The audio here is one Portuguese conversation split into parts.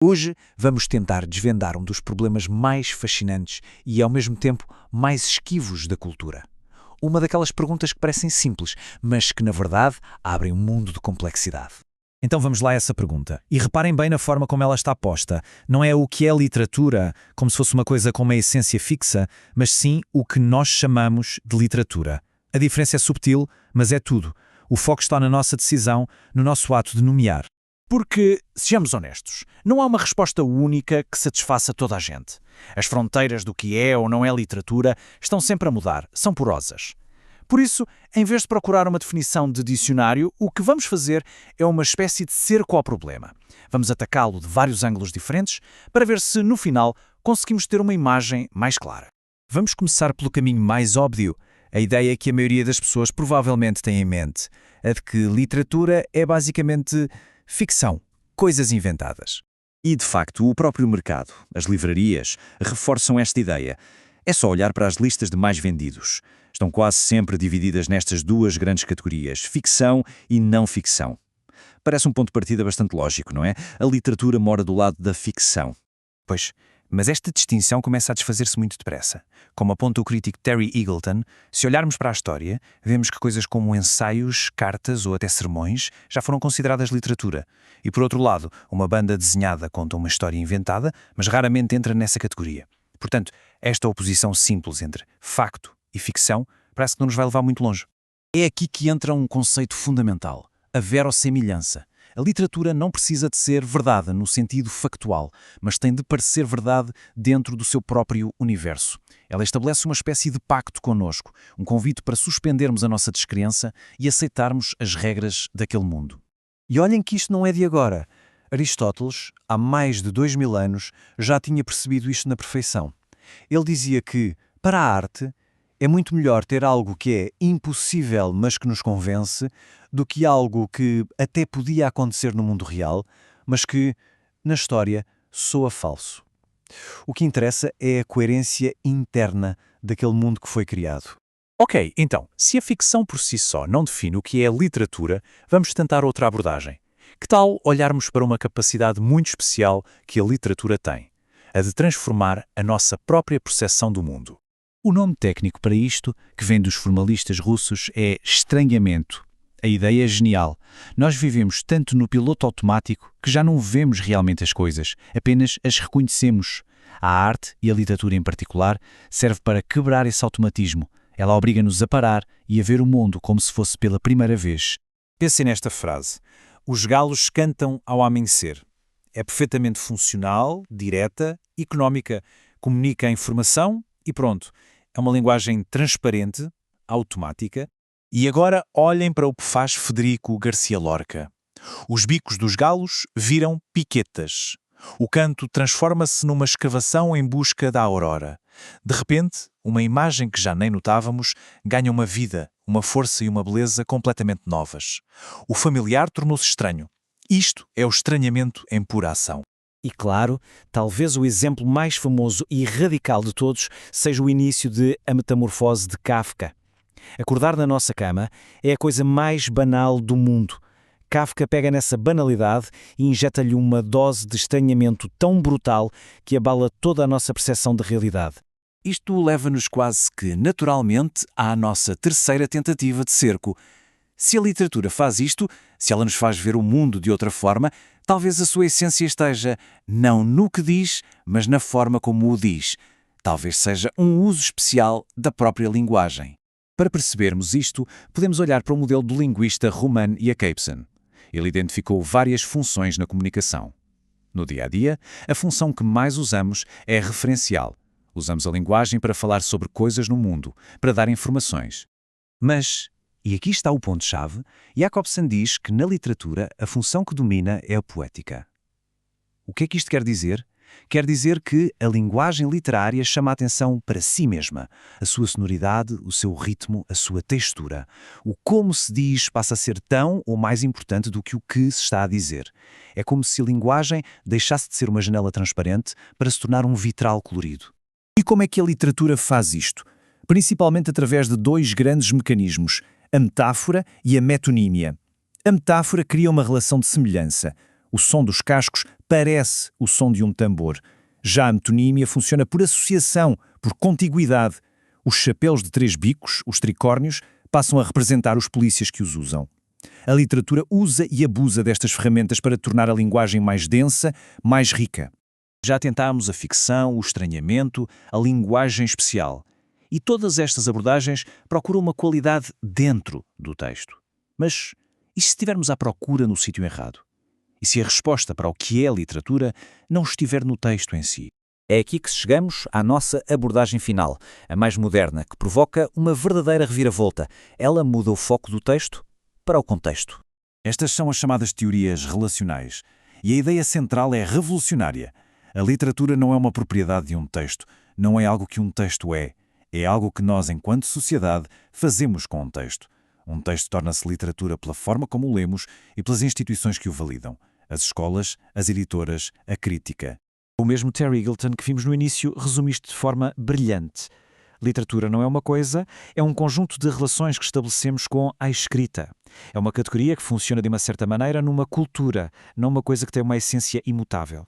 Hoje vamos tentar desvendar um dos problemas mais fascinantes e, ao mesmo tempo, mais esquivos da cultura. Uma daquelas perguntas que parecem simples, mas que, na verdade, abrem um mundo de complexidade. Então vamos lá a essa pergunta. E reparem bem na forma como ela está posta. Não é o que é literatura, como se fosse uma coisa com uma essência fixa, mas sim o que nós chamamos de literatura. A diferença é subtil, mas é tudo. O foco está na nossa decisão, no nosso ato de nomear. Porque, sejamos honestos, não há uma resposta única que satisfaça toda a gente. As fronteiras do que é ou não é literatura estão sempre a mudar, são porosas. Por isso, em vez de procurar uma definição de dicionário, o que vamos fazer é uma espécie de cerco ao problema. Vamos atacá-lo de vários ângulos diferentes para ver se, no final, conseguimos ter uma imagem mais clara. Vamos começar pelo caminho mais óbvio, a ideia que a maioria das pessoas provavelmente tem em mente, a de que literatura é basicamente ficção, coisas inventadas. E, de facto, o próprio mercado, as livrarias, reforçam esta ideia. É só olhar para as listas de mais vendidos. Estão quase sempre divididas nestas duas grandes categorias, ficção e não ficção. Parece um ponto de partida bastante lógico, não é? A literatura mora do lado da ficção. Pois, mas esta distinção começa a desfazer-se muito depressa. Como aponta o crítico Terry Eagleton, se olharmos para a história, vemos que coisas como ensaios, cartas ou até sermões já foram consideradas literatura. E por outro lado, uma banda desenhada conta uma história inventada, mas raramente entra nessa categoria. Portanto, esta oposição simples entre facto e ficção parece que não nos vai levar muito longe. É aqui que entra um conceito fundamental, a verossimilhança. A literatura não precisa de ser verdade no sentido factual, mas tem de parecer verdade dentro do seu próprio universo. Ela estabelece uma espécie de pacto connosco, um convite para suspendermos a nossa descrença e aceitarmos as regras daquele mundo. E olhem que isto não é de agora. Aristóteles, há mais de 2000 anos, já tinha percebido isto na perfeição. Ele dizia que, para a arte, é muito melhor ter algo que é impossível, mas que nos convence, do que algo que até podia acontecer no mundo real, mas que, na história, soa falso. O que interessa é a coerência interna daquele mundo que foi criado. Ok, então, se a ficção por si só não define o que é literatura, vamos tentar outra abordagem. Que tal olharmos para uma capacidade muito especial que a literatura tem? A de transformar a nossa própria percepção do mundo. O nome técnico para isto, que vem dos formalistas russos, é estranhamento. A ideia é genial. Nós vivemos tanto no piloto automático que já não vemos realmente as coisas, apenas as reconhecemos. A arte, e a literatura em particular, serve para quebrar esse automatismo. Ela obriga-nos a parar e a ver o mundo como se fosse pela primeira vez. Pensem nesta frase. Os galos cantam ao amanhecer. É perfeitamente funcional, direta, económica, comunica a informação e pronto. É uma linguagem transparente, automática. E agora olhem para o que faz Federico Garcia Lorca. Os bicos dos galos viram piquetas. O canto transforma-se numa escavação em busca da aurora. De repente, uma imagem que já nem notávamos ganha uma vida, uma força e uma beleza completamente novas. O familiar tornou-se estranho. Isto é o estranhamento em pura ação. E claro, talvez o exemplo mais famoso e radical de todos seja o início de A Metamorfose de Kafka. Acordar na nossa cama é a coisa mais banal do mundo. Kafka pega nessa banalidade e injeta-lhe uma dose de estranhamento tão brutal que abala toda a nossa percepção de realidade. Isto leva-nos quase que naturalmente à nossa terceira tentativa de cerco. Se a literatura faz isto, se ela nos faz ver o mundo de outra forma, talvez a sua essência esteja não no que diz, mas na forma como o diz. Talvez seja um uso especial da própria linguagem. Para percebermos isto, podemos olhar para o modelo do linguista Roman Jakobson. Ele identificou várias funções na comunicação. No dia-a-dia, a função que mais usamos é referencial. Usamos a linguagem para falar sobre coisas no mundo, para dar informações. Mas, e aqui está o ponto-chave, Jakobson diz que na literatura a função que domina é a poética. O que é que isto quer dizer? Quer dizer que a linguagem literária chama a atenção para si mesma, a sua sonoridade, o seu ritmo, a sua textura. O como se diz passa a ser tão ou mais importante do que o que se está a dizer. É como se a linguagem deixasse de ser uma janela transparente para se tornar um vitral colorido. E como é que a literatura faz isto? Principalmente através de dois grandes mecanismos, a metáfora e a metonímia. A metáfora cria uma relação de semelhança. O som dos cascos parece o som de um tambor. Já a metonímia funciona por associação, por contiguidade. Os chapéus de 3 bicos, os tricórnios, passam a representar os polícias que os usam. A literatura usa e abusa destas ferramentas para tornar a linguagem mais densa, mais rica. Já tentámos a ficção, o estranhamento, a linguagem especial. E todas estas abordagens procuram uma qualidade dentro do texto. Mas e se estivermos à procura no sítio errado? E se a resposta para o que é a literatura não estiver no texto em si? É aqui que chegamos à nossa abordagem final, a mais moderna, que provoca uma verdadeira reviravolta. Ela muda o foco do texto para o contexto. Estas são as chamadas teorias relacionais. E a ideia central é revolucionária. A literatura não é uma propriedade de um texto, não é algo que um texto é. É algo que nós, enquanto sociedade, fazemos com um texto. Um texto torna-se literatura pela forma como o lemos e pelas instituições que o validam. As escolas, as editoras, a crítica. O mesmo Terry Eagleton que vimos no início resume isto de forma brilhante. Literatura não é uma coisa, é um conjunto de relações que estabelecemos com a escrita. É uma categoria que funciona de uma certa maneira numa cultura, não uma coisa que tem uma essência imutável.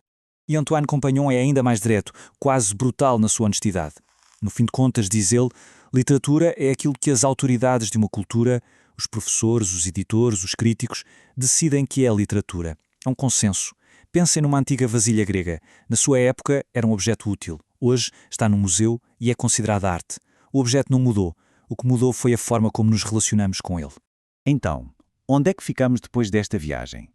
E Antoine Compagnon é ainda mais direto, quase brutal na sua honestidade. No fim de contas, diz ele, literatura é aquilo que as autoridades de uma cultura, os professores, os editores, os críticos, decidem que é literatura. É um consenso. Pensem numa antiga vasilha grega. Na sua época era um objeto útil. Hoje está num museu e é considerada arte. O objeto não mudou. O que mudou foi a forma como nos relacionamos com ele. Então, onde é que ficamos depois desta viagem?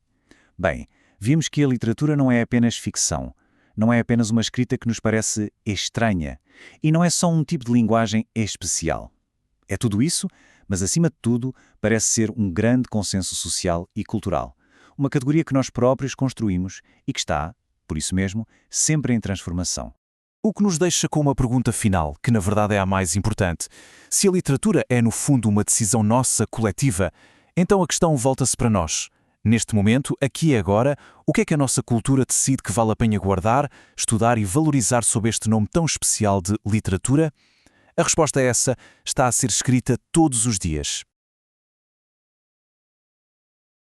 Bem, vimos que a literatura não é apenas ficção, não é apenas uma escrita que nos parece estranha, e não é só um tipo de linguagem especial. É tudo isso, mas acima de tudo, parece ser um grande consenso social e cultural. Uma categoria que nós próprios construímos e que está, por isso mesmo, sempre em transformação. O que nos deixa com uma pergunta final, que na verdade é a mais importante. Se a literatura é, no fundo, uma decisão nossa, coletiva, então a questão volta-se para nós. Neste momento, aqui e agora, o que é que a nossa cultura decide que vale a pena guardar, estudar e valorizar sob este nome tão especial de literatura? A resposta a essa está a ser escrita todos os dias.